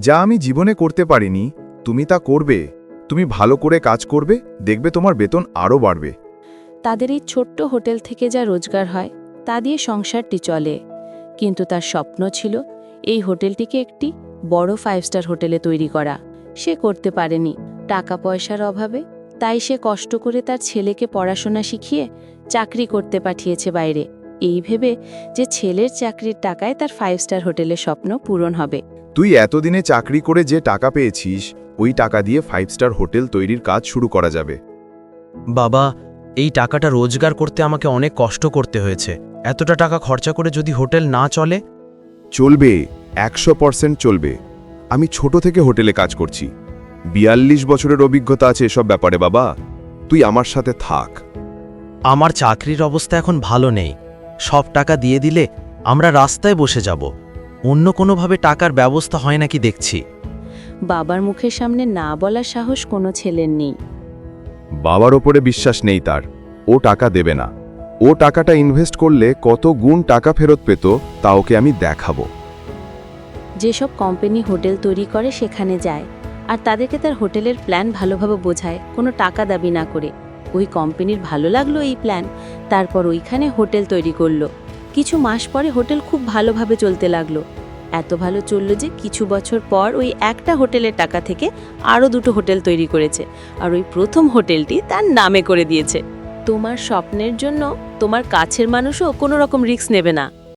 যা আমি জীবনে করতে পারিনি তুমি তা করবে। তুমি ভালো করে কাজ করবে, দেখবে তোমার বেতন আরও বাড়বে। তাদের এই ছোট্ট হোটেল থেকে যা রোজগার হয় তা দিয়ে সংসারটি চলে, কিন্তু তার স্বপ্ন ছিল এই হোটেলটিকে একটি বড় 5 স্টার হোটেলে তৈরি করা। সে করতে পারেনি টাকা পয়সার অভাবে, তাই সে কষ্ট করে তার ছেলেকে পড়াশোনা শিখিয়ে চাকরি করতে পাঠিয়েছে বাইরে, এই ভেবে যে ছেলের চাকরির টাকায় তার 5 স্টার হোটেলের স্বপ্ন পূরণ হবে। তুই এতদিনে চাকরি করে যে টাকা পেয়েছিস ওই টাকা দিয়ে 5 স্টার হোটেল তৈরির কাজ শুরু করা যাবে। বাবা, এই টাকাটা রোজগার করতে আমাকে অনেক কষ্ট করতে হয়েছে। এতটা টাকা খরচা করে যদি হোটেল না চলে? চলবে, 100% চলবে। আমি ছোট থেকে হোটেলে কাজ করছি, 42 বছরের অভিজ্ঞতা আছে এসব ব্যাপারে। বাবা, তুই আমার সাথে থাক। আমার চাকরির অবস্থা এখন ভালো নেই। সব টাকা দিয়ে দিলে আমরা রাস্তায় বসে যাব। অন্য কোনোভাবে টাকার ব্যবস্থা হয় নাকি দেখছি। বাবার মুখের সামনে না বলার সাহস কোনো ছেলের নেই। বাবার ওপরে বিশ্বাস নেই তার, ও টাকা দেবে না। ও টাকাটা ইনভেস্ট করলে কত গুণ টাকা ফেরত পেত তা ওকে আমি দেখাবো। যেসব কোম্পানি হোটেল তৈরি করে সেখানে যায় আর তাদেরকে তার হোটেলের প্ল্যান ভালোভাবে বোঝায়, কোনো টাকা দাবি না করে। ওই কোম্পানির ভালো লাগলো এই প্ল্যান, তারপর ওইখানে হোটেল তৈরি করলো। কিছু মাস পরে হোটেল খুব ভালোভাবে চলতে লাগলো। এত ভালো চললো যে কিছু বছর পর ওই একটা হোটেলের টাকা থেকে আরও 2টো হোটেল তৈরি করেছে, আর ওই প্রথম হোটেলটি তার নামে করে দিয়েছে। তোমার স্বপ্নের জন্য তোমার কাছের মানুষও কোনো রকম রিস্ক নেবে না।